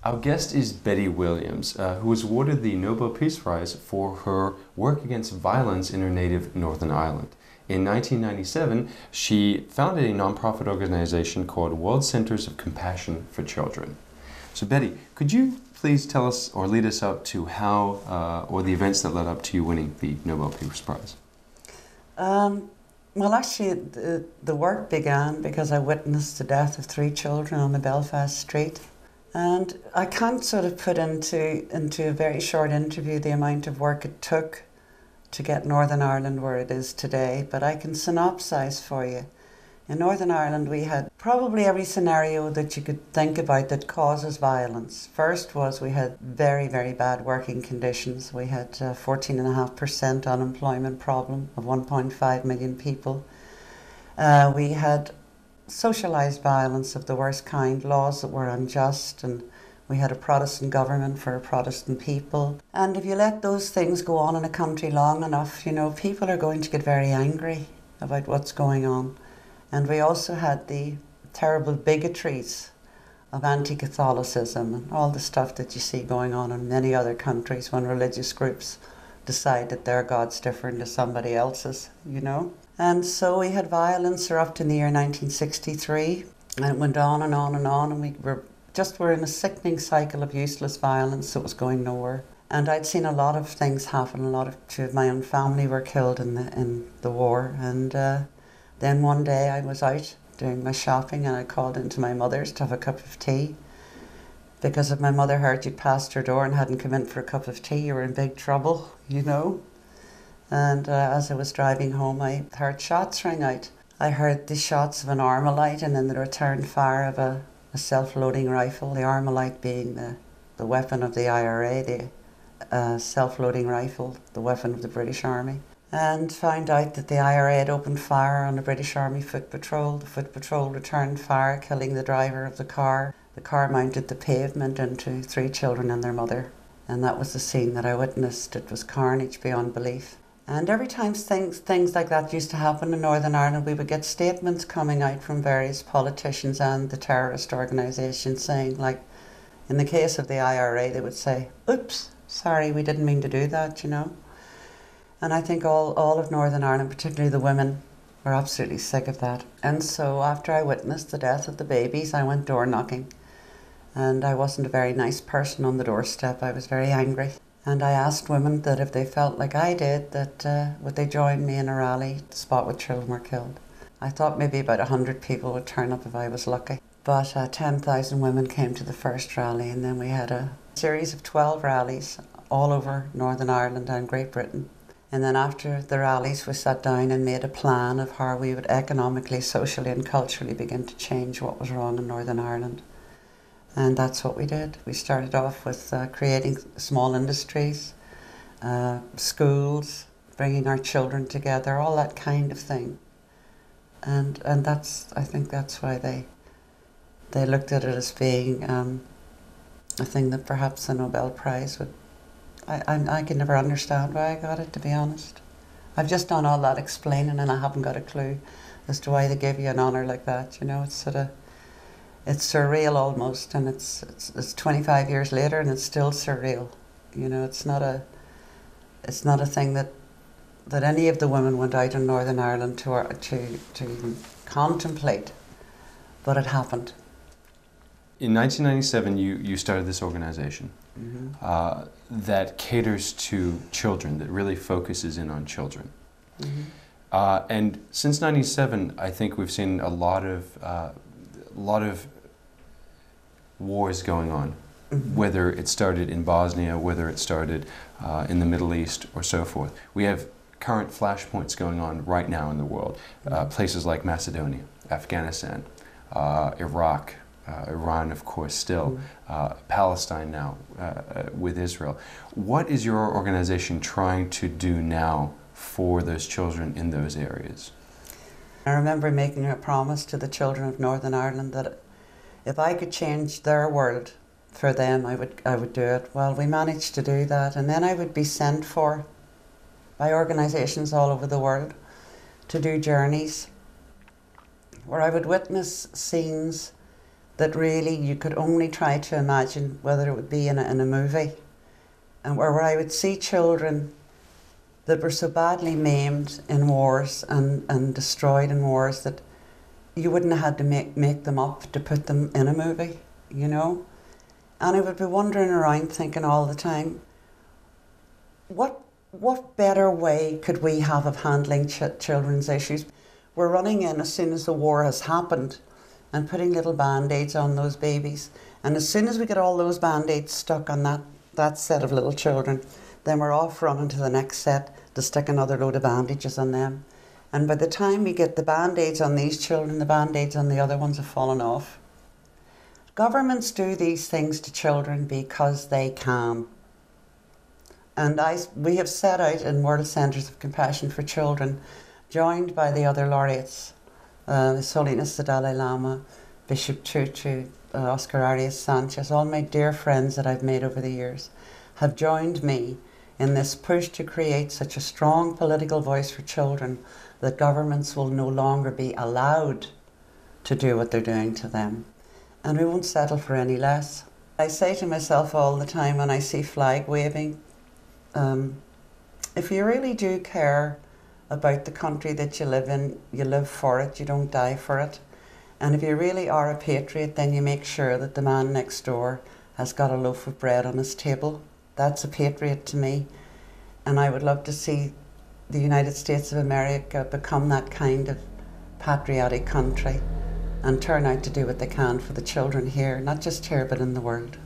Our guest is Betty Williams, who was awarded the Nobel Peace Prize for her work against violence in her native Northern Ireland. In 1997, she founded a nonprofit organization called World Centers of Compassion for Children. So Betty, could you please tell us or lead us up to how, or the events that led up to you winning the Nobel Peace Prize? Well, actually, the work began because I witnessed the death of 3 children on the Belfast street. And I can't sort of put into a very short interview the amount of work it took to get Northern Ireland where it is today, but I can synopsize for you. In Northern Ireland, we had probably every scenario that you could think about that causes violence. First was we had very, very bad working conditions. We had 14.5% unemployment problem of 1.5 million people. We had socialised violence of the worst kind, laws that were unjust, and we had a Protestant government for Protestant people. And if you let those things go on in a country long enough, you know, people are going to get very angry about what's going on. And we also had the terrible bigotries of anti-Catholicism and all the stuff that you see going on in many other countries when religious groups decide that their God's different to somebody else's, you know. And so we had violence up to the year 1963, and it went on and on and on, and we were in a sickening cycle of useless violence that was going nowhere. And I'd seen a lot of things happen. Two of my own family were killed in the war, and then one day I was out doing my shopping and I called into my mother's to have a cup of tea, because if my mother heard you'd passed her door and hadn't come in for a cup of tea, you were in big trouble, you know. And as I was driving home, I heard shots ring out. I heard the shots of an Armalite and then the return fire of a self-loading rifle, the Armalite being the weapon of the IRA, the self-loading rifle, the weapon of the British Army. And found out that the IRA had opened fire on the British Army foot patrol. The foot patrol returned fire, killing the driver of the car. The car mounted the pavement into 3 children and their mother. And that was the scene that I witnessed. It was carnage beyond belief. And every time things like that used to happen in Northern Ireland, we would get statements coming out from various politicians and the terrorist organisations saying, like, in the case of the IRA, they would say, oops, sorry, we didn't mean to do that, you know. And I think all of Northern Ireland, particularly the women, were absolutely sick of that. And so after I witnessed the death of the babies, I went door knocking. And I wasn't a very nice person on the doorstep. I was very angry. And I asked women that if they felt like I did, that would they join me in a rally at the spot where children were killed. I thought maybe about 100 people would turn up if I was lucky. But 10,000 women came to the first rally, and then we had a series of 12 rallies all over Northern Ireland and Great Britain. And then after the rallies, we sat down and made a plan of how we would economically, socially and culturally begin to change what was wrong in Northern Ireland. And that's what we did. We started off with creating small industries, schools, bringing our children together, all that kind of thing. And I think that's why they looked at it as being a thing that perhaps the Nobel Prize would. I can never understand why I got it, to be honest. I've just done all that explaining and I haven't got a clue as to why they give you an honour like that. You know, it's surreal almost, and it's 25 years later and it's still surreal. You know, it's not a thing that any of the women went out in Northern Ireland to contemplate, but it happened. In 1997, you started this organization that caters to children, that really focuses in on children. And since '97, I think we've seen a lot of wars going on, whether it started in Bosnia, whether it started in the Middle East, or so forth. We have current flashpoints going on right now in the world, places like Macedonia, Afghanistan, Iraq, Iran, of course, still, Palestine now, with Israel. What is your organization trying to do now for those children in those areas? I remember making a promise to the children of Northern Ireland that if I could change their world for them, I would do it. Well, we managed to do that, and then I would be sent for by organisations all over the world to do journeys where I would witness scenes that really you could only try to imagine whether it would be in a movie, and where I would see children that were so badly maimed in wars and destroyed in wars that you wouldn't have had to make them up to put them in a movie, you know? And I would be wandering around thinking all the time, what better way could we have of handling children's issues? We're running in as soon as the war has happened and putting little band-aids on those babies. And as soon as we get all those band-aids stuck on that set of little children, then we're off running to the next set to stick another load of bandages on them. And by the time we get the band-aids on these children, the band-aids on the other ones have fallen off. Governments do these things to children because they can. And we have set out in World Centres of Compassion for Children, joined by the other laureates, His Holiness the Dalai Lama, Bishop Tutu, Oscar Arias Sanchez, all my dear friends that I've made over the years, have joined me in this push to create such a strong political voice for children that governments will no longer be allowed to do what they're doing to them. And we won't settle for any less. I say to myself all the time when I see flag waving, if you really do care about the country that you live in, you live for it, you don't die for it. And if you really are a patriot, then you make sure that the man next door has got a loaf of bread on his table. That's a patriot to me. And I would love to see the United States of America become that kind of patriotic country and turn out to do what they can for the children here, not just here, but in the world.